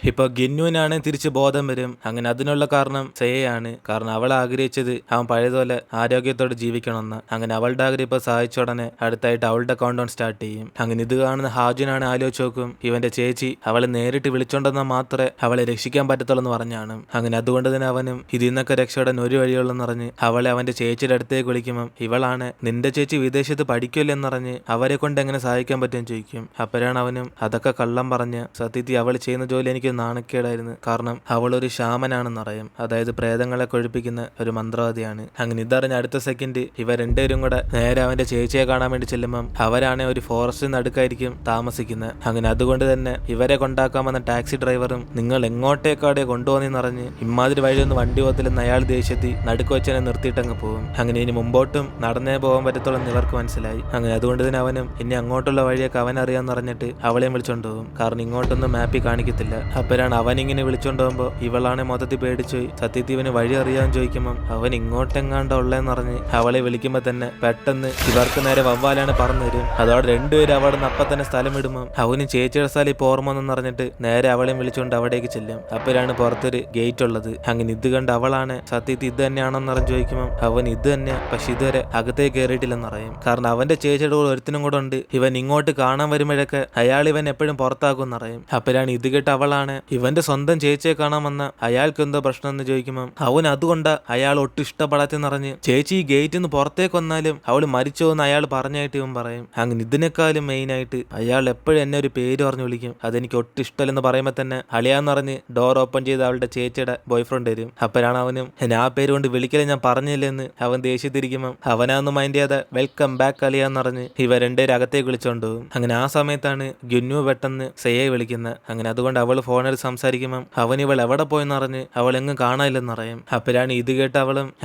ഇപ്പൊ ഗിന്നുവിനാണ് തിരിച്ച് ബോധം വരും. അങ്ങനെ അതിനുള്ള കാരണം സേയാണ്. കാരണം അവൾ ആഗ്രഹിച്ചത് അവൻ പഴയതുപോലെ ആരോഗ്യത്തോടെ ജീവിക്കണമെന്ന്. അങ്ങനെ അവളുടെ ആഗ്രഹം ഇപ്പൊ സഹായിച്ച ഉടനെ അടുത്തായിട്ട് അവളുടെ കൗണ്ട് ഡൗൺ സ്റ്റാർട്ട് ചെയ്യും. അങ്ങനെ ഇത് കാണുന്ന ഹാജുനാണ് ആലോചിച്ച് നോക്കും, ഇവന്റെ ചേച്ചി അവളെ നേരിട്ട് വിളിച്ചോണ്ടെന്നാൽ മാത്രമേ അവളെ രക്ഷിക്കാൻ പറ്റത്തുള്ളൂ എന്ന് പറഞ്ഞാണ്. അങ്ങനെ അതുകൊണ്ട് തന്നെ അവനും ഇതിൽ നിന്നൊക്കെ രക്ഷപ്പെടാൻ ഒരു വഴിയുള്ളെന്ന് പറഞ്ഞ് അവളെ അവന്റെ ചേച്ചിയുടെ അടുത്തേക്ക് വിളിക്കുമ്പം ഇവളാണ് നിന്റെ ചേച്ചി വിദേശത്ത് പഠിക്കില്ലെന്നറിഞ്ഞ് അവരെ കൊണ്ട് എങ്ങനെ സഹായിക്കാൻ പറ്റുമെന്ന് ചോദിക്കും. അപ്പോഴാണ് അവനും അതൊക്കെ കള്ളം പറഞ്ഞ് സത്യത്തിൽ അവൾ ചെയ്യുന്ന ജോലി എനിക്ക് നാണക്കേടായിരുന്നു, കാരണം അവൾ ഒരു ശാമനാണെന്ന് പറയും. അതായത് പ്രേതങ്ങളെ കൊഴിപ്പിക്കുന്ന ഒരു മന്ത്രവാദിയാണ്. അങ്ങനെ ഇതറിഞ്ഞ അടുത്ത സെക്കൻഡ് ഇവർ രണ്ടുപേരും കൂടെ നേരെ അവന്റെ ചേച്ചിയെ കാണാൻ വേണ്ടി ചെല്ലുമ്പം അവരാണ് ഒരു ഫോറസ്റ്റിന് നടുക്കായിരിക്കും താമസിക്കുന്നത്. അങ്ങനെ അതുകൊണ്ട് തന്നെ ഇവരെ കൊണ്ടാക്കാൻ വന്ന ടാക്സി ഡ്രൈവറും നിങ്ങൾ എങ്ങോട്ടേക്കാടെ കൊണ്ടുപോകുന്നെന്ന് അറിഞ്ഞ് ഇമാതിരി വഴിയൊന്നും വണ്ടി പോകത്തില്ലെന്ന് അയാൾ ദേഷ്യത്തിൽ നടുക്ക് വെച്ചനെ നിർത്തിയിട്ടങ്ങ് പോകും. അങ്ങനെ ഇനി മുമ്പോട്ടും നടന്നേ പോകാൻ പറ്റത്തുള്ളൂ ഇവർക്ക് മനസ്സിലായി. അങ്ങനെ അതുകൊണ്ട് തന്നെ അവനും ഇനി അങ്ങോട്ടുള്ള വഴിയൊക്കെ അവൻ അറിയാന്ന് പറഞ്ഞിട്ട് അവളെയും വിളിച്ചോണ്ട് പോകും. കാരണം ഇങ്ങോട്ടൊന്നും മാപ്പിൽ കാണിക്കത്തില്ല. അപ്പോഴാണ് അവനിങ്ങനെ വിളിച്ചോണ്ട് പോകുമ്പോ ഇവളാണ് മൊത്തത്തിൽ പേടിച്ചു. സത്യത്തിൽ ഇവന് വഴി അറിയാന്ന് ചോദിക്കുമ്പം അവൻ ഇങ്ങോട്ടെങ്ങാണ്ട് ഉള്ളതെന്ന് പറഞ്ഞ് അവളെ വിളിക്കുമ്പോ തന്നെ പെട്ടെന്ന് ഇവർക്ക് നേരെ വവ്വാലാണ് പറഞ്ഞു തരും. അതോടെ രണ്ടുപേരും അവിടെ നിന്ന് അപ്പം തന്നെ സ്ഥലം ഇടുമ്പോൾ അവനും ചേച്ചിയുടെ സ്ഥലം ഇപ്പോൾ ഓർമ്മ എന്ന് പറഞ്ഞിട്ട് നേരെ അവളെയും വിളിച്ചുകൊണ്ട് അവിടേക്ക് ചെല്ലും. അപ്പോഴാണ് പുറത്തൊരു ഗേറ്റ് ഉള്ളത്. അങ്ങനെ ഇത് കണ്ട് അവളാണ് സത്യത്തിൽ ഇത് തന്നെയാണെന്ന് പറഞ്ഞ് ചോദിക്കുമ്പോൾ അവൻ ഇത് തന്നെ, പക്ഷെ ഇതുവരെ അകത്തേക്ക് കയറിയിട്ടില്ലെന്ന് പറയും. കാരണം അവന്റെ ചേച്ചിയുടെ കൂടെ ഒരുത്തിനും കൂടെ ഉണ്ട്. ഇവൻ ഇങ്ങോട്ട് കാണാൻ വരുമ്പോഴൊക്കെ അയാൾ ഇവൻ എപ്പോഴും പുറത്താക്കും പറയും. അപ്പോഴാണ് ഇത് കേട്ട് അവളാണ് ഇവന്റെ സ്വന്തം ചേച്ചിയെ കാണാൻ വന്ന അയാൾക്ക് എന്തോ പ്രശ്നം എന്ന് ചോദിക്കുമ്പോൾ അവൻ അതുകൊണ്ട് അയാൾ ഒട്ടും ഇഷ്ടപ്പെടാത്തെന്ന് പറഞ്ഞ് ചേച്ചി ഈ ഗേറ്റിൽ നിന്ന് പുറത്തേക്ക് വന്നാലും അവള് മരിച്ചോ എന്ന് അയാൾ പറഞ്ഞായിട്ട് ഇവൻ പറയും. അങ്ങനെ ഇതിനേക്കാളും മെയിൻ ആയിട്ട് അയാൾ എപ്പോഴും എന്നെ ഒരു പേര് പറഞ്ഞു വിളിക്കും, അതെനിക്ക് ഒട്ടും ഇഷ്ടമല്ലെന്ന് പറയുമ്പോൾ തന്നെ അളിയാന്ന് പറഞ്ഞ് ഡോർ ഓപ്പൺ ചെയ്ത് അവളുടെ ചേച്ചിയുടെ ബോയ് ഫ്രണ്ട് വരും. അപ്പോഴാണ് അവനും എന്നെ ആ പേര് കൊണ്ട് വിളിക്കലേ ഞാൻ പറഞ്ഞില്ലെന്ന് അവൻ ദേഷ്യത്തിരിക്കുമ്പോൾ അവനൊന്നും മൈൻഡ് ചെയ്യാതെ വെൽക്കം ബാക്ക് അളിയാന്ന് പറഞ്ഞ് ഇവ രണ്ടുപേരും അകത്തേക്ക് വിളിച്ചോണ്ട് പോകും. അങ്ങനെ ആ സമയത്താണ് ഗുന്നു പെട്ടെന്ന് സേയെ വിളിക്കുന്നത്. അങ്ങനെ അതുകൊണ്ട് അവൾ ഫോണിൽ സംസാരിക്കുമ്പോൾ അവൻ ഇവൾ എവിടെ പോയെന്ന് പറഞ്ഞ് അവൾ എങ്ങും കാണാനില്ലെന്ന് പറയും. അപ്പോഴാണ് ഇത് കേട്ട്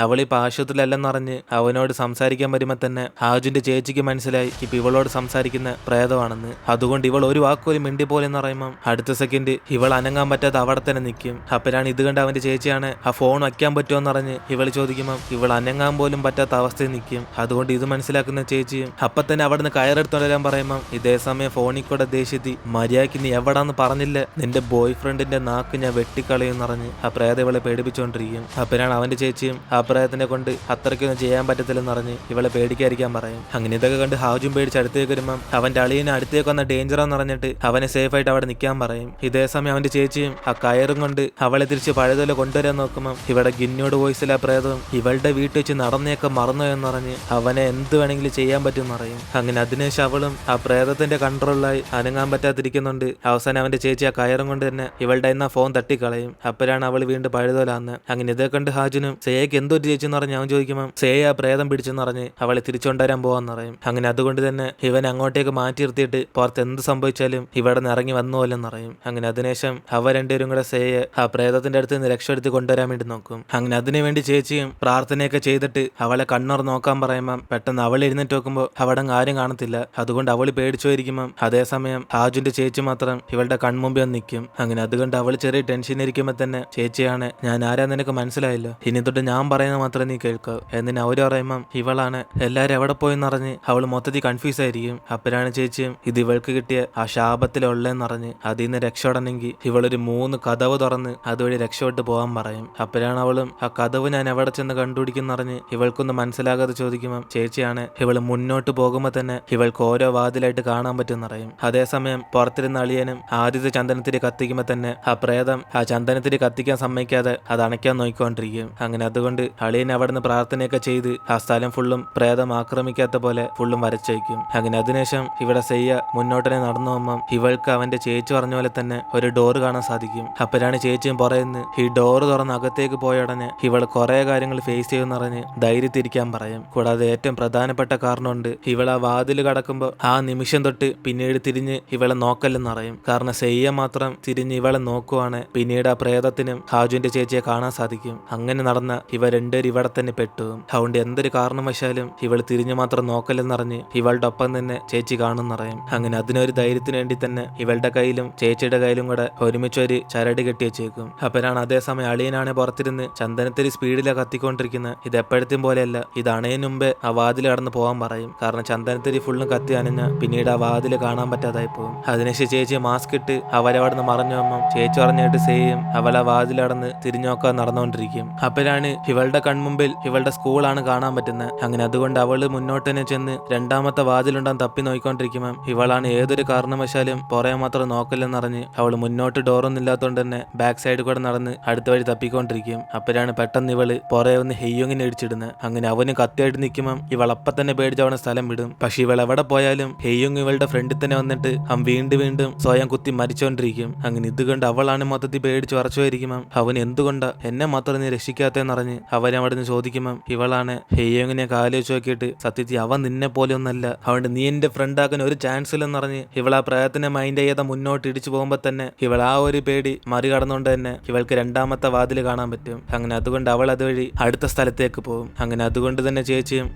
അവളിപ്പോ ആശുപത്രിയിലല്ലെന്ന് പറഞ്ഞ് അവനോട് സംസാരിക്കാൻ വരുമ്പോൾ തന്നെ ഹാജുന്റെ ചേച്ചിക്ക് മനസ്സിലായി ഇപ്പൊ ഇവളോട് സംസാരിക്കുന്ന പ്രേതമാണെന്ന്. അതുകൊണ്ട് ഇവൾ ഒരു വാക്കുപോലും മിണ്ടി പോലെന്ന് പറയുമ്പോൾ അടുത്ത സെക്കൻഡ് ഇവൾ അനങ്ങാൻ പറ്റാതെ അവിടെ തന്നെ നിൽക്കും. അപ്പോഴാണ് ഇത് കണ്ട് അവന്റെ ചേച്ചിയാണ് ആ ഫോൺ വയ്ക്കാൻ പറ്റുമോ എന്ന് പറഞ്ഞ് ഇവൾ ചോദിക്കുമ്പോൾ ഇവൾ അനങ്ങാൻ പോലും പറ്റാത്ത അവസ്ഥയിൽ നിൽക്കും. അതുകൊണ്ട് ഇത് മനസ്സിലാക്കുന്ന ചേച്ചിയും അപ്പൊ തന്നെ അവിടെ നിന്ന് കയറെടുത്തോണ്ട് വരാൻ പറയുമ്പോൾ ഇതേ സമയം ഫോണിൽ കൂടെ ദേഷ്യത്തി മര്യാദയ്ക്ക് നീ എവിടാന്ന് പറഞ്ഞില്ല, നിന്റെ ബോയ് ഫ്രണ്ടിന്റെ നാക്ക് ഞാൻ വെട്ടിക്കളയും പറഞ്ഞ് ആ പ്രേത ഇവളെ പേടിപ്പിച്ചുകൊണ്ടിരിക്കും. അപ്പോഴാണ് അവന്റെ ചേച്ചിയും ആ പ്രേതത്തിനെ കൊണ്ട് അത്രയ്ക്കൊന്നും ചെയ്യാൻ പറ്റത്തില്ലെന്ന് പറഞ്ഞ് ഇവളെ പേടിക്കാതിരിക്കാൻ പറയും. അങ്ങനെ ഇതൊക്കെ കണ്ട് ഹാജും പേടിച്ച് അടുത്തേക്ക് വരുമ്പോൾ അവന്റെ അളിയനെ അടുത്തേക്ക് വന്ന ഡേഞ്ചറാന്ന് പറഞ്ഞിട്ട് അവനെ സേഫ് ആയിട്ട് അവിടെ നിൽക്കാൻ പറയും. ഇതേ സമയം അവന്റെ ചേച്ചിയും ആ കയറും കൊണ്ട് അവളെ തിരിച്ച് പഴയതുപോലെ കൊണ്ടുവരാൻ നോക്കുമ്പോൾ ഇവിടെ ഗിന്നോട് വോയിസിൽ ആ പ്രേതവും ഇവളുടെ വീട്ടിൽ വെച്ച് നടന്നേക്കെ മറന്നു എന്ന് പറഞ്ഞ് അവനെ എന്ത് വേണമെങ്കിലും ചെയ്യാൻ പറ്റും പറയും. അങ്ങനെ അതിനുശേഷം അവളും ആ പ്രേതത്തിന്റെ കൺട്രോളിലായി അനങ്ങാൻ പറ്റാതിരിക്കുന്നുണ്ട്. അവസാനം അവന്റെ ചേച്ചി ആ കയറും കൊണ്ട് തന്നെ ഇവളുടെ എന്നാ ഫോൺ തട്ടിക്കളയും. അപ്പോഴാണ് അവൾ വീണ്ടും പഴുതോലാന്ന്. അങ്ങനെ ഇതേ കണ്ട് ഹാജുനും സേയക്ക് എന്തോ ചേച്ചെന്ന് പറഞ്ഞ് അവൻ ചോദിക്കുമ്പോൾ സേയ ആ പ്രേതം പിടിച്ചെന്ന് പറഞ്ഞ് അവളെ തിരിച്ചുകൊണ്ടുവരാൻ പോവാന്ന് പറയും. അങ്ങനെ അതുകൊണ്ട് തന്നെ ഇവൻ അങ്ങോട്ടേക്ക് മാറ്റി നിർത്തിയിട്ട് പുറത്ത് എന്ത് സംഭവിച്ചാലും ഇവിടെ നിന്ന് ഇറങ്ങി വന്നു പോലെന്ന് പറയും. അങ്ങനെ അതിനുശേഷം അവ രണ്ടുപേരും കൂടെ സേയെ ആ പ്രേതത്തിന്റെ അടുത്ത് നിന്ന് രക്ഷപ്പെടുത്തി കൊണ്ടുവരാൻ വേണ്ടി നോക്കും. അങ്ങനെ അതിനുവേണ്ടി ചേച്ചിയും പ്രാർത്ഥനയൊക്കെ ചെയ്തിട്ട് അവളെ കണ്ണുറ നോക്കാൻ പറയുമ്പോൾ പെട്ടെന്ന് അവൾ എഴുന്നേറ്റ് നോക്കുമ്പോൾ അവിടെ ആരും കാണത്തില്ല. അതുകൊണ്ട് അവൾ പേടിച്ചു പോയിരിക്കുമ്പോൾ അതേസമയം ഹാജുന്റെ ചേച്ചി മാത്രം ഇവളുടെ കൺമുമ്പിൽ വന്ന് നിൽക്കും. അങ്ങനെ അതുകൊണ്ട് അവൾ ചെറിയ ടെൻഷൻ ഇരിക്കുമ്പോൾ തന്നെ ചേച്ചിയാണ് ഞാൻ ആരാ നിനക്ക് മനസ്സിലായല്ലോ, ഇനി തൊട്ട് ഞാൻ പറയുന്നത് മാത്രമേ നീ കേൾക്കൂ എന്നിന് അവര് പറയുമ്പം ഇവളാണ് എല്ലാരും എവിടെ പോയെന്ന് അറിഞ്ഞ് അവൾ മൊത്തത്തിൽ കൺഫ്യൂസ് ആയിരിക്കും. അപ്പോഴാണ് ചേച്ചിയും ഇത് ഇവൾക്ക് കിട്ടിയ ആ ശാപത്തിലുള്ളതെന്ന് അറിഞ്ഞ് അതിൽ നിന്ന് രക്ഷപ്പെടണമെങ്കിൽ ഇവളൊരു 3 കതവ് തുറന്ന് അതുവഴി രക്ഷപ്പെട്ട് പോകാൻ പറയും. അപ്പോഴാണ് അവളും ആ കതവ് ഞാൻ എവിടെ ചെന്ന് കണ്ടുപിടിക്കുന്നറിഞ്ഞ് ഇവൾക്കൊന്നും മനസ്സിലാകാതെ ചോദിക്കുമ്പോൾ ചേച്ചിയാണ് ഇവള് മുന്നോട്ട് പോകുമ്പോൾ തന്നെ ഇവൾക്ക് ഓരോ വാതിലായിട്ട് കാണാൻ പറ്റും പറയും. അതേസമയം പുറത്തിരുന്ന അളിയനും ആദ്യത്തെ ചന്ദനത്തിരി കത്തിക്കുമ്പോൾ തന്നെ ആ പ്രേതം ആ ചന്ദനത്തിരി കത്തിക്കാൻ സമ്മതിക്കാതെ അത് അണയ്ക്കാൻ നോക്കിക്കൊണ്ടിരിക്കും. അങ്ങനെ അതുകൊണ്ട് അളിയൻ അവിടെ നിന്ന് പ്രാർത്ഥനയൊക്കെ ചെയ്ത് ആ സ്ഥലം ഫുള്ളും പ്രേതം ആക്രമിക്കാത്ത പോലെ ഫുള്ളും വരച്ചയക്കും. അങ്ങനെ അതിനുശേഷം ഇവിടെ സെയ്യ മുന്നോട്ടനെ നടന്നു പോകുമ്പം ഇവൾക്ക് അവന്റെ ചേച്ചി പറഞ്ഞ പോലെ തന്നെ ഒരു ഡോറ് കാണാൻ സാധിക്കും. അപ്പോഴാണ് ചേച്ചിയും പറയുന്നത് ഈ ഡോറ് തുറന്ന് അകത്തേക്ക് പോയ ഉടനെ ഇവൾ കുറെ കാര്യങ്ങൾ ഫേസ് ചെയ്യുമെന്ന് പറഞ്ഞ് ധൈര്യത്തിരിക്കാൻ പറയും. കൂടാതെ ഏറ്റവും പ്രധാനപ്പെട്ട കാരണമുണ്ട്, ഇവൾ ആ വാതിൽ കടക്കുമ്പോൾ ആ നിമിഷം തൊട്ട് പിന്നീട് തിരിഞ്ഞ് ഇവളെ നോക്കല്ലെന്ന് പറയും. കാരണം സെയ്യ മാത്രം തിരിഞ്ഞ് ഇവളെ നോക്കുവാണ് പിന്നീട് ആ പ്രേതത്തിനും ഹാജുവിന്റെ ചേച്ചിയെ കാണാൻ സാധിക്കും. അങ്ങനെ നടന്ന ഇവ രണ്ടുപേരും ഇവിടെ തന്നെ പെട്ടു. അതുകൊണ്ട് എന്തൊരു കാരണവശാലും ഇവൾ തിരിഞ്ഞു മാത്രം നോക്കല്ലെന്നറിഞ്ഞ് ഇവളുടെ ഒപ്പം തന്നെ ചേച്ചി കാണുന്നറിയും. അങ്ങനെ അതിനൊരു ധൈര്യത്തിന് വേണ്ടി തന്നെ ഇവളുടെ കയ്യിലും ചേച്ചിയുടെ കയ്യിലും കൂടെ ഒരുമിച്ചൊരു ചരട് കെട്ടി വെച്ചേക്കും. അപ്പോഴാണ് അതേസമയം അളിയനാണ് പുറത്തിരുന്ന് ചന്ദനത്തിരി സ്പീഡിലാണ് കത്തിക്കൊണ്ടിരിക്കുന്നത്. ഇത് എപ്പോഴത്തെയും പോലെയല്ല, ഇത് അണയതിന് മുമ്പേ ആ വാതിൽ കടന്ന് പോകാൻ പറയും. കാരണം ചന്ദനത്തിരി ഫുള്ളും കത്തി അനഞ്ഞ പിന്നീട് ആ വാതിൽ കാണാൻ പറ്റാതായി പോകും. അതിനുശേഷം ചേച്ചി മാസ്ക് ഇട്ട് അവരവിടെ നിന്ന് പറഞ്ഞു അമ്മ. ചേച്ചി പറഞ്ഞിട്ട് സേയും അവളെ വാതിലടന്ന് തിരിഞ്ഞു നോക്കാൻ നടന്നുകൊണ്ടിരിക്കും. അപ്പോഴാണ് ഇവളുടെ കൺമുമ്പിൽ ഇവളുടെ സ്കൂളാണ് കാണാൻ പറ്റുന്നത്. അങ്ങനെ അതുകൊണ്ട് അവള് മുന്നോട്ട് തന്നെ ചെന്ന് രണ്ടാമത്തെ വാതിലുണ്ടാൻ തപ്പി നോക്കിക്കൊണ്ടിരിക്കുമ്പോൾ ഇവളാണ് ഏതൊരു കാരണവശാലും പുറകെ മാത്രം നോക്കില്ലെന്നറിഞ്ഞ് അവൾ മുന്നോട്ട് ഡോറൊന്നും ഇല്ലാത്തതുകൊണ്ട് തന്നെ ബാക്ക് സൈഡ് കൂടെ നടന്ന് അടുത്ത വഴി തപ്പിക്കൊണ്ടിരിക്കും. അപ്പോഴാണ് പെട്ടെന്ന് ഇവള് പുറകെ ഒന്ന് ഹെയ്യോങ്ങിനെ ഇടിച്ചിടുന്നത്. അങ്ങനെ അവന് കത്തിയായിട്ട് നിൽക്കുമ്പോൾ ഇവൾ അപ്പം തന്നെ പേടിച്ച് അവനെ സ്ഥലം വിടും. പക്ഷെ ഇവൾ എവിടെ പോയാലും ഹെയ്യോങ് ഇവളുടെ ഫ്രണ്ടിൽ തന്നെ വന്നിട്ട് അവൻ വീണ്ടും വീണ്ടും സ്വയം കുത്തി മരിച്ചോണ്ടിരിക്കും. അങ്ങനെ ഇത് കണ്ട് അവളാണ് മൊത്തത്തിൽ പേടിച്ച് ഉറച്ചു പോയിരിക്കുമ്പോൾ അവൻ എന്തുകൊണ്ടാ എന്നെ മാത്രം നീ രക്ഷിക്കാത്തെന്നറിഞ്ഞ് അവനെ അവിടെ നിന്ന് ചോദിക്കുമ്പോൾ ഇവളാണ് ഹെയ്യോങ്ങിനെ ആലോചിച്ച് നോക്കിയിട്ട് സത്യത്തിൽ അവൻ നിന്നെ പോലെ ഒന്നല്ല, അതുകൊണ്ട് നീ എന്റെ ഫ്രണ്ട് ആക്കാൻ ഒരു ചാൻസ് ഇല്ലെന്നറിഞ്ഞ് ഇവൾ ആ പ്രയത്നം മൈൻഡ് ചെയ്യാതെ മുന്നോട്ട് ഇടിച്ചു പോകുമ്പോൾ തന്നെ ഇവൾ ആ ഒരു പേടി മറികടന്നുകൊണ്ട് തന്നെ ഇവൾക്ക് രണ്ടാമത്തെ വാതിൽ കാണാൻ പറ്റും. അങ്ങനെ അതുകൊണ്ട് അവൾ അതുവഴി അടുത്ത സ്ഥലത്തേക്ക് പോകും. അങ്ങനെ അതുകൊണ്ട് തന്നെ ചേച്ചിയും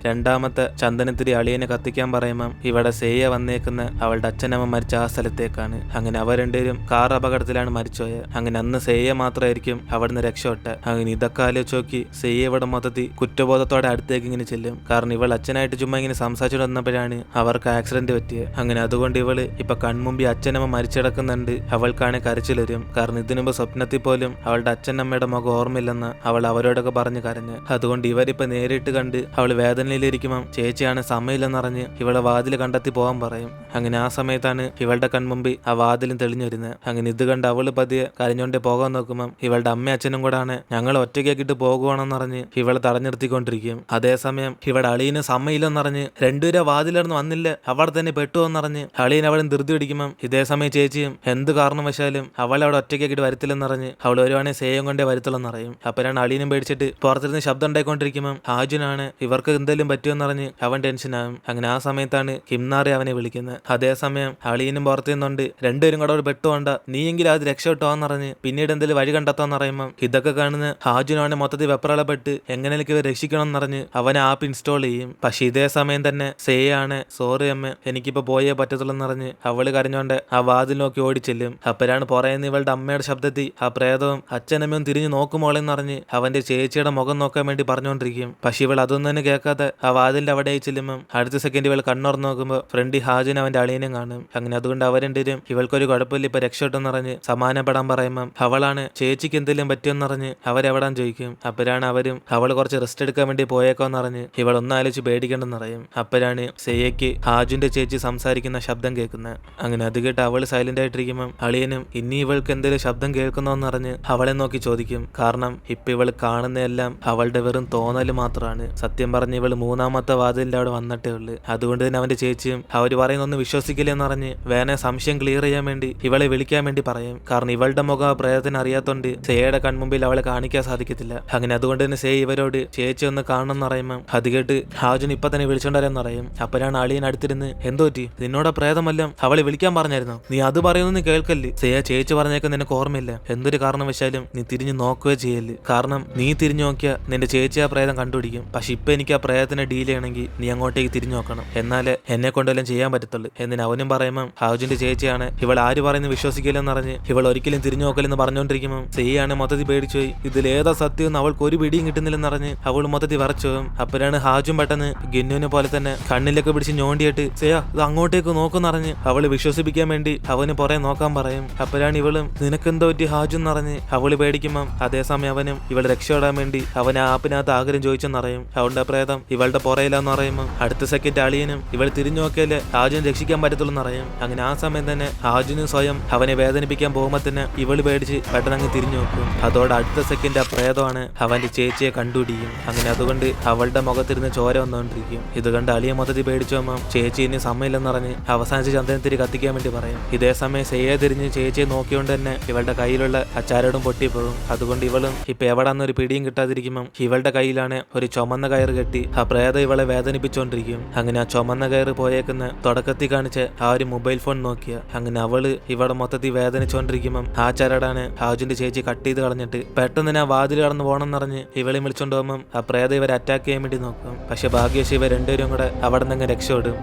രണ്ടാമത്തെ ചന്ദനത്തിരി അളിയനെ കത്തിക്കാൻ പറയുമ്പം ഇവിടെ സേയ വന്നേക്കുന്ന അവളുടെ അച്ഛനമ്മ മരിച്ച ആ സ്ഥലത്തേക്കാണ്. അങ്ങനെ അവർ രണ്ടുപേരും കാർ അപകടത്തിലാണ് മരിച്ചുപോയത്. അങ്ങനെ അന്ന് സേയ മാത്രമായിരിക്കും അവിടുന്ന് രക്ഷപ്പെട്ടെ. അങ്ങനെ ഇതൊക്കെ ആലോചിച്ച് നോക്കി സേയ ഇവിടെ മൊത്തത്തിൽ കുറ്റബോധത്തോടെ അടുത്തേക്ക് ഇങ്ങനെ ചെല്ലും. കാരണം ഇവൾ അച്ഛനായിട്ട് ചുമ്മാ ഇങ്ങനെ സംസാരിച്ചു വന്നപ്പോഴാണ് അവർക്ക് ആക്സിഡന്റ് പറ്റിയത്. അങ്ങനെ അതുകൊണ്ട് ഇവള് ഇപ്പൊ കൺമുമ്പിൽ അച്ഛനമ്മ മരിച്ചടക്കുന്നുണ്ട്. അവൾക്കാണ് കരച്ചിൽ വരും. കാരണം ഇതിനുമ്പ് സ്വപ്നത്തിൽ പോലും അവളുടെ അച്ഛനമ്മയുടെ മുഖം ഓർമ്മയില്ലെന്ന് അവൾ അവരോടൊക്കെ പറഞ്ഞ് കരഞ്ഞ്. അതുകൊണ്ട് ഇവരിപ്പൊ നേരിട്ട് കണ്ട് അവൾ വേദനയിലിരിക്കുമ്പോൾ ചേച്ചിയാണ് സമയമില്ലെന്നറിഞ്ഞ് ഇവളെ വാതിൽ കണ്ടെത്തി പോകാൻ പറയും. അങ്ങനെ ആ സമയത്താണ് ഇവളുടെ കൺമുമ്പിൽ ആ വാതിലും തെളിഞ്ഞു വരുന്നത്. അങ്ങനെ ഇത് കണ്ട് അവള് പതിയെ കരഞ്ഞോണ്ടേ പോകാൻ നോക്കുമ്പോൾ ഇവളുടെ അമ്മ അച്ഛനും കൂടാണ് ഞങ്ങൾ ഒറ്റയ്ക്കാക്കിട്ട് പോകുവാണെന്നറിഞ്ഞ് ഇവളെ തടഞ്ഞിർത്തിക്കൊണ്ടിരിക്കും. അതേസമയം ഇവിടെ അളിയന് സമയമില്ലെന്നറിഞ്ഞ് രണ്ടുപേരെ വാതിലിറന്ന് വന്നില്ല അവിടെ തന്നെ പെട്ടുവെന്നറിഞ്ഞ് അളിയൻ അവളെ ധൃതി പിടിക്കുമ്പോൾ ഇതേ സമയം ചേച്ചിയും എന്ത് കാരണവശാലും അവളെ അവിടെ ഒറ്റയ്ക്കാക്കിട്ട് വരുത്തില്ലെന്നറിഞ്ഞ് അവൾ ഒരുവാണെ സേയം കൊണ്ടേ വരുത്തുള്ളെന്നറിയും. അപ്പോഴാണ് അളിയനും പേടിച്ചിട്ട് പുറത്തിരുന്ന് ശബ്ദം ഉണ്ടായിക്കൊണ്ടിരിക്കുമ്പോൾ ഹാജുനാണ് ഇവർക്ക് എന്തെങ്കിലും പറ്റുമെന്നറിഞ്ഞ് അവൻ ടെൻഷനാകും. അങ്ങനെ ആ സമയത്താണ് കിംനാറി അവനെ വിളിക്കുന്നത്. അതേസമയം അളിയനും പുറത്തു നിന്നുകൊണ്ട് രണ്ടുപേരും കൂടെ അവിടെ പെട്ടുകൊണ്ട നീയെങ്കിലും അത് രക്ഷപ്പെട്ടുവെന്നറിഞ്ഞ് പിന്നീട് എന്തെങ്കിലും വഴി കണ്ടെത്താന്ന് പറയുമ്പോൾ ഇതൊക്കെ കാണുന്ന ഹാജുനാണ് മൊത്തത്തിൽ വെപ്രാളപ്പെട്ട് എങ്ങനെയൊക്കെ ഇവർ രക്ഷിക്കണം എന്നറിഞ്ഞ് അവനെ ആപ്പ് ഇൻസ്റ്റാൾ ചെയ്യും. പക്ഷെ ഇതേ സമയം തന്നെ സേയാണ് സോറി അമ്മ എനിക്കിപ്പോ പോയേ പറ്റത്തുള്ളെന്നറിഞ്ഞ് അവള് കരഞ്ഞോണ്ട് ആ വാതിൽ നോക്കി ഓടിച്ചെല്ലും. അപ്പോഴാണ് പുറയുന്ന ഇവളുടെ അമ്മയുടെ ശബ്ദത്തിൽ ആ പ്രേതവും അച്ഛനമ്മയും തിരിഞ്ഞു നോക്കുമോളെന്നറിഞ്ഞ് അവന്റെ ചേച്ചിയുടെ മുഖം നോക്കാൻ വേണ്ടി പറഞ്ഞുകൊണ്ടിരിക്കും. പക്ഷെ ഇവൾ അതൊന്നും തന്നെ കേൾക്കാതെ ആ വാതിലിന്റെ അവിടെ ചെല്ലുമ്പോൾ അടുത്ത സെക്കൻഡ് ഇവൾ കണ്ണുറന്ന് നോക്കുമ്പോൾ ഫ്രണ്ട് ഹാജുൻ അവന്റെ അളിയനും കാണും. അങ്ങനെ അതുകൊണ്ട് അവരെന്തേലും ഇവൾക്കൊരു കുഴപ്പമില്ല ഇപ്പൊ രക്ഷപ്പെട്ടെന്നറിഞ്ഞ് സമാനപ്പെടാൻ പറയുമ്പോൾ അവളാണ് ചേച്ചിക്ക് എന്തെങ്കിലും പറ്റിയെന്നറിഞ്ഞ് അവരെവിടാൻ ചോദിക്കും. അപ്പോഴാണ് അവരും അവൾ കുറച്ച് റെസ്റ്റ് എടുക്കാൻ വേണ്ടി പോയേക്കോന്നറിഞ്ഞ് ഇവൾ ഒന്നാലോചിച്ച് പേടിക്കണ്ടെന്നറിയും. അപ്പോഴാണ് സേയയ്ക്ക് ഹാജുന്റെ ചേച്ചി സംസാരിക്കുന്ന ശബ്ദം കേൾക്കുന്നത്. അങ്ങനെ അത് കേട്ട് അവൾ സൈലന്റ് ആയിട്ടിരിക്കുമ്പോൾ അളിയനും ഇനി ഇവൾക്ക് എന്തെങ്കിലും ശബ്ദം കേൾക്കുന്നോന്നറിഞ്ഞ് അവളെ നോക്കി ചോദിക്കും. കാരണം ഇപ്പൊ ഇവൾ കാണുന്നതെല്ലാം അവളുടെ വെറും തോന്നല് മാത്രമാണ്. സത്യം പറഞ്ഞ് ഇവൾ മൂന്നാമത്തെ വാതിലിന്റെ അവിടെ വന്നിട്ടേ ഉള്ളു. അതുകൊണ്ട് തന്നെ അവന്റെ ചേച്ചിയും അവർ പറയുന്നൊന്നും വിശ്വസിക്കില്ലെന്ന് പറഞ്ഞ് വേണേ സംശയം ക്ലിയർ ചെയ്യാൻ വേണ്ടി ഇവളെ വിളിക്കാൻ വേണ്ടി പറയും. കാരണം ഇവളുടെ മുഖം ആ പ്രേതത്തിന് അറിയാത്തോണ്ട് സേയുടെ കൺമുമ്പിൽ അവളെ കാണിക്കാൻ സാധിക്കത്തില്ല. അങ്ങനെ അതുകൊണ്ട് തന്നെ സേ ഇവരോട് ചേച്ചി ഒന്ന് കാണണം എന്ന് പറയുമ്പോൾ അത് കേട്ട് ഹാജുൻ ഇപ്പൊ തന്നെ വിളിച്ചോണ്ടരെന്ന് പറയും. അപ്പോഴാണ് അളിയൻ അടുത്തിരുന്ന് എന്തോ പറ്റി നിന്നോട് പ്രേതമല്ലാം അവളെ വിളിക്കാൻ പറഞ്ഞായിരുന്നു, നീ അത് പറയുന്നൊന്നും കേൾക്കല്ലേ, സേ ചേച്ചി പറഞ്ഞേക്ക് നിനക്ക് ഓർമ്മയില്ല, എന്തൊരു കാരണവശാലും നീ തിരിഞ്ഞു നോക്കുകയോ ചെയ്യല്. കാരണം നീ തിരിഞ്ഞു നോക്കിയാൽ നിന്റെ ചേച്ചി ആ പ്രേതം കണ്ടുപിടിക്കും. പക്ഷെ ഇപ്പൊ എനിക്ക് ആ പ്രേതത്തിനെ ഡീൽ ചെയ്യണമെങ്കിൽ നീ അങ്ങോട്ടേക്ക് തിരിഞ്ഞു നോക്കണം, എന്നാലേ എന്നെ കൊണ്ടെല്ലാം ചെയ്യാൻ പറ്റത്തുള്ളൂ എന്നിന് അവനും പറയുമ്പോൾ ഹാജുന്റെ ചേച്ചിയാണ് ഇവൾ ആര് പറയുന്നത് വിശ്വസിക്കില്ലെന്ന് പറഞ്ഞ് ഇവൾ ഒരിക്കലും തിരിഞ്ഞു നോക്കലെന്ന് പറഞ്ഞുകൊണ്ടിരിക്കുമ്പോൾ സേയാണ് മൊത്തത്തിൽ പേടിച്ചുപോയി. ഇതിലേതാ സത്യം അവൾക്ക് ഒരു പിടിയും കിട്ടുന്നില്ലെന്ന് പറഞ്ഞ് അവൾ മൊത്തത്തിൽ വരച്ചു. അപ്പോഴാണ് ഹാജും പെട്ടെന്ന് ഗിന്നുവിനെ പോലെ തന്നെ കണ്ണിലൊക്കെ പിടിച്ച് ഞോണ്ടിയിട്ട് സേയ ഇത് അങ്ങോട്ടേക്ക് നോക്കുന്നറിഞ്ഞ് അവള് വിശ്വസിപ്പിക്കാൻ വേണ്ടി അവന് പുറകെ നോക്കാൻ പറയും. അപ്പോഴാണ് ഇവളും നിനക്കെന്തോ പറ്റി ഹാജു എന്നറിഞ്ഞ് അവള് പേടിക്കുമ്പം അതേസമയം അവനും ഇവളെ രക്ഷപ്പെടാൻ വേണ്ടി അവൻ ആ ആപ്പിനകത്ത് ആഗ്രഹം ചോദിച്ചെന്നറിയും. അവളുടെ പ്രേതം ഇവളുടെ പുറയിലാന്ന് പറയുമ്പോൾ അടുത്ത സെക്കൻഡ് അളിയനും ഇവൾ തിരിഞ്ഞു നോക്കിയാല് ഹാജുന് രക്ഷിക്കാൻ പറ്റത്തുള്ളൂ എന്നറിയും. അങ്ങനെ ആ സമയം തന്നെ ഹാജുനും സ്വയം അവനെ വേദനിപ്പിക്കാൻ പോകുമ്പോൾ തന്നെ ഇവള് പേടിച്ച് പെട്ടെന്ന് അങ്ങ് തിരിഞ്ഞു നോക്കും. അതോടെ അടുത്ത സെക്കൻഡ് ആ പ്രേതമാണ് അവന്റെ ചേച്ചിയെ കണ്ടുപിടിക്കും. അങ്ങനെ അതുകൊണ്ട് അവളുടെ മുഖത്തിരുന്ന് ചോര വന്നുകൊണ്ടിരിക്കും. ഇത് കണ്ട് അളിയെ മൊത്തത്തിൽ പേടിച്ചു പോകുമ്പോൾ ചേച്ചി ഇനി സമയമില്ലെന്ന് പറഞ്ഞ് അവസാനിച്ച് ചന്ദനത്തിരി കത്തിക്കാൻ വേണ്ടി പറയും. ഇതേ സമയം സേയെ തിരിഞ്ഞ് ചേച്ചിയെ നോക്കിക്കൊണ്ട് തന്നെ ഇവളുടെ കയ്യിലുള്ള അച്ചാരോടും പൊട്ടിപ്പോകും. അതുകൊണ്ട് ഇവളും ഇപ്പൊ എവിടാന്നൊരു പിടിയും കിട്ടാതിരിക്കുമ്പോൾ ഇവളുടെ കയ്യിലാണ് ഒരു ചുമന്ന കയറ് കെട്ടി ആ പ്രേതം ഇവളെ വേദനിപ്പിച്ചുകൊണ്ടിരിക്കും. അങ്ങനെ ആ ചുമന്ന കയറ് പോയേക്കുന്ന തുടക്കത്തിൽ കാണിച്ച് ആ ഒരു മൊബൈൽ ഫോൺ നോക്കിയ അങ്ങനെ അവള് ഇവിടെ മൊത്തത്തിൽ വേദനിച്ചുകൊണ്ടിരിക്കുമ്പം ആ ചരടാണ് ഹാജുന്റെ ചേച്ചി കട്ട് ചെയ്ത് കളഞ്ഞിട്ട് പെട്ടെന്ന് തന്നെ ആ വാതിൽ കടന്ന് പോകണം എന്നറിഞ്ഞ് ഇവളെ വിളിച്ചോണ്ട് പോകുമ്പം ആ പ്രേതം ഇവരെ അറ്റാക്ക് ചെയ്യാൻ വേണ്ടി നോക്കും. പക്ഷെ ഭാഗ്യവശം ഇവർ രണ്ടുപേരും കൂടെ അവിടെ നിന്ന് രക്ഷപ്പെടും.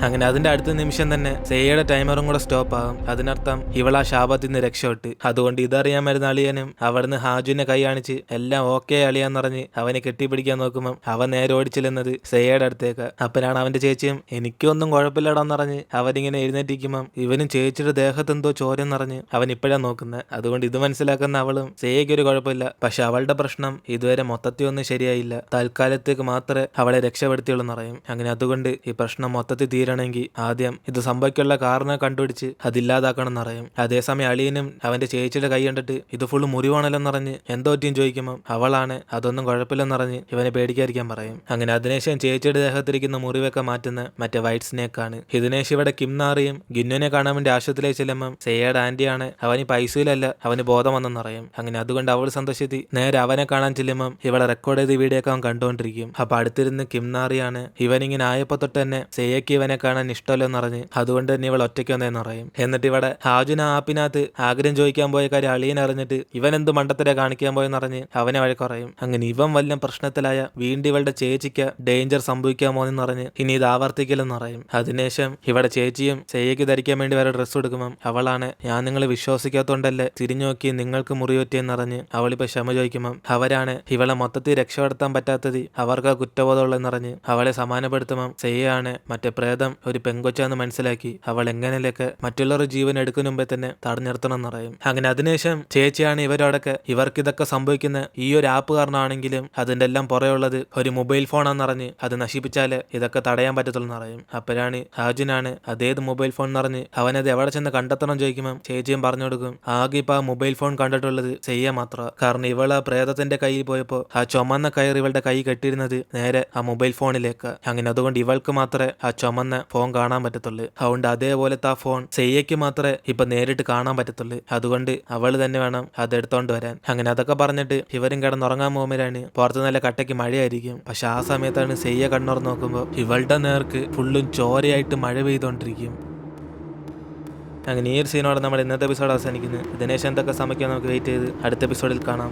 അങ്ങനെ അതിന്റെ അടുത്ത നിമിഷം തന്നെ സെയ്യയുടെ ടൈമറും കൂടെ സ്റ്റോപ്പ് ആകും. അതിനർത്ഥം ഇവൾ ആ ശാപത്തിൽ നിന്ന് രക്ഷപ്പെട്ട്. അതുകൊണ്ട് ഇതറിയാൻ വരുന്ന അളിയനും അവിടുന്ന് ഹാജുവിനെ കൈ കാണിച്ച് എല്ലാം ഓക്കെ അളിയാന്ന് പറഞ്ഞ് അവനെ കെട്ടിപ്പിടിക്കാൻ നോക്കുമ്പോൾ അവൻ നേരെ ഓടിച്ചില്ലെന്നത് സെയ്യയുടെ അടുത്തേക്ക്. അപ്പനാണ് അവന്റെ ചേച്ചിയും എനിക്കൊന്നും കുഴപ്പമില്ലടാന്ന് പറഞ്ഞ് അവനിങ്ങനെ എഴുന്നേറ്റിരിക്കുമ്പോൾ ഇവനും ചേച്ചിയുടെ ദേഹത്തെന്തോ ചോരം നിറഞ്ഞ് അവൻ ഇപ്പോഴാണ് നോക്കുന്നത്. അതുകൊണ്ട് ഇത് മനസ്സിലാക്കുന്ന അവളും സെയ്യയ്ക്ക് ഒരു കുഴപ്പമില്ല. പക്ഷെ അവളുടെ പ്രശ്നം ഇതുവരെ മൊത്തത്തിൽ ഒന്നും ശരിയായില്ല, തൽക്കാലത്തേക്ക് മാത്രമേ അവളെ രക്ഷപ്പെടുത്തിയുള്ളൂ പറയും. അങ്ങനെ അതുകൊണ്ട് ഈ പ്രശ്നം മൊത്തത്തിൽ തീരണമെങ്കിൽ ആദ്യം ഇത് സംഭവിക്കാനുള്ള കാരണം കണ്ടുപിടിച്ച് അതില്ലാതാക്കണം എന്നറിയും. അതേസമയം അളിയനും അവന്റെ ചേച്ചിയുടെ കൈ കണ്ടിട്ട് ഇത് ഫുള്ള് മുറിവാണല്ലോ എന്നറിഞ്ഞ് എന്തോ പറ്റിയും ചോദിക്കുമ്പോൾ അവളാണ് അതൊന്നും കുഴപ്പമില്ലെന്നറിഞ്ഞ് ഇവനെ പേടിക്കാതിരിക്കാൻ പറയും. അങ്ങനെ അതിനുശേഷം ചേച്ചിയുടെ ദേഹത്തിരിക്കുന്ന മുറിവൊക്കെ മാറ്റുന്ന മറ്റേ വൈറ്റ് സ്നേക്ക് ആണ്. ഇതിനുശേഷം ഇവിടെ കിംനാറിയും ഗിന്നുവിനെ കാണാൻ വേണ്ടി ആശുപത്രിയിലേക്ക് ചെല്ലുമ്പോൾ സെയ്യയുടെ ആന്റിയാണ് അവന് പൈസയിലല്ല അവന് ബോധം വന്നെന്നറിയും. അങ്ങനെ അതുകൊണ്ട് അവൾ സന്തോഷത്തി നേരെ അവനെ കാണാൻ ചെല്ലുമ്പോൾ ഇവളെ റെക്കോർഡ് ചെയ്ത് വീഡിയോ ഒക്കെ അവൻ കണ്ടുകൊണ്ടിരിക്കും. അപ്പൊ അടുത്തിരുന്ന് കിംനാറിയാണ് ഇവനിങ്ങനെ ആയപ്പോ തൊട്ട് തന്നെ സെയ്യയ്ക്ക് ഇവനെ കാണാൻ ഇഷ്ടമല്ലെന്ന് പറഞ്ഞ് അതുകൊണ്ട് തന്നെ ഇവൾ ഒറ്റയ്ക്ക് വന്നതെന്ന് പറയും. എന്നിട്ട് ഇവിടെ ഹാജുന ആപ്പിനകത്ത് ആഗ്രഹം ചോദിക്കാൻ പോയ കാര്യം അളിയൻ അറിഞ്ഞിട്ട് ഇവൻ എന്ത് മണ്ടത്തരെ കാണിക്കാൻ പോയെന്ന് പറഞ്ഞ് അവനെ വഴക്കുറയും. അങ്ങനെ ഇവൻ വല്ല പ്രശ്നത്തിലായ വീണ്ടും ഇവളുടെ ചേച്ചിക്ക് ഡേഞ്ചർ സംഭവിക്കാമോ എന്ന് പറഞ്ഞ് ഇനി ഇത് ആവർത്തിക്കില്ലെന്ന് പറയും. അതിനുശേഷം ഇവിടെ ചേച്ചിയും സെയ്യയ്ക്ക് ധരിക്കാൻ വേണ്ടി വരെ ഡ്രസ്സ് എടുക്കുമ്പോൾ അവളാണ് ഞാൻ നിങ്ങളെ വിശ്വസിക്കാത്തോണ്ടല്ലേ തിരിഞ്ഞു നോക്കി നിങ്ങൾക്ക് മുറിവറ്റിയെന്ന് പറഞ്ഞ് അവളിപ്പോ ക്ഷമ ചോദിക്കുമ്പോൾ അവരാണ് ഇവളെ മൊത്തത്തിൽ രക്ഷപ്പെടുത്താൻ പറ്റാത്തത് അവർക്ക് കുറ്റബോധമുള്ളതെന്ന് പറഞ്ഞ് അവളെ സമാനപ്പെടുത്തുമ്പോൾ സെയ്യാണ് മറ്റേ പ്രേതം ഒരു പെങ്കൊച്ചാന്ന് മനസ്സിലാക്കി അവൾ എങ്ങനെയൊക്കെ മറ്റുള്ളവരുടെ ജീവൻ എടുക്കുന്ന മുമ്പേ തന്നെ തടഞ്ഞിർത്തണം എന്നറിയും. അങ്ങനെ അതിനുശേഷം ചേച്ചിയാണ് ഇവരോടൊക്കെ ഇവർക്ക് ഇതൊക്കെ സംഭവിക്കുന്ന ഈ ഒരു ആപ്പ് കാരണമാണെങ്കിലും അതിന്റെ എല്ലാം പുറയുള്ളത് ഒരു മൊബൈൽ ഫോണാണെന്നറിഞ്ഞ് അത് നശിപ്പിച്ചാല് ഇതൊക്കെ തടയാൻ പറ്റത്തുള്ളൂ എന്നറിയും. അപ്പോഴാണ് ഹാജുനാണ് അതേത് മൊബൈൽ ഫോൺ എന്നറിഞ്ഞ് അവനത് എവിടെ ചെന്ന് കണ്ടെത്തണം ചോദിക്കുമ്പോൾ ചേച്ചിയും പറഞ്ഞു കൊടുക്കും ആകെ ഇപ്പൊ ആ മൊബൈൽ ഫോൺ കണ്ടിട്ടുള്ളത് സെയ്യ മാത്രം. കാരണം ഇവള് ആ പ്രേതത്തിന്റെ കയ്യിൽ പോയപ്പോ ആ ചുമന്ന കയർ ഇവളുടെ കൈ കെട്ടിയിരുന്നത് നേരെ ആ മൊബൈൽ ഫോണിലേക്ക്. അങ്ങനെ അതുകൊണ്ട് ഇവൾക്ക് മാത്രമേ ആ ചുമന്ന ഫോൺ കാണാൻ പറ്റത്തുള്ളൂ. അതുകൊണ്ട് അതേപോലത്തെ ആ ഫോൺ സെയ്യയ്ക്ക് മാത്രമേ ഇപ്പൊ നേരിട്ട് കാണാൻ പറ്റത്തുള്ളൂ. അതുകൊണ്ട് അവൾ തന്നെ വേണം അത് എടുത്തോണ്ട് വരാൻ. അങ്ങനെ അതൊക്കെ പറഞ്ഞിട്ട് ഇവരും കിടന്നുറങ്ങാൻ പോകുമ്പോഴാണ് പുറത്ത് നല്ല കട്ടയ്ക്ക് മഴയായിരിക്കും. പക്ഷെ ആ സമയത്താണ് സെയ്യ കണ്ണുറന്ന് നോക്കുമ്പോൾ ഇവളുടെ നേർക്ക് ഫുള്ളും ചോരയായിട്ട് മഴ പെയ്തോണ്ടിരിക്കും. അങ്ങനെ ഈ ഒരു സീനോടെ നമ്മുടെ ഇന്നത്തെ എപ്പിസോഡ് അവസാനിക്കുന്നത്. ഇതിനേശം എന്തൊക്കെ സമയത്ത് നമുക്ക് വെയിറ്റ് ചെയ്ത് അടുത്ത എപ്പിസോഡിൽ കാണാം.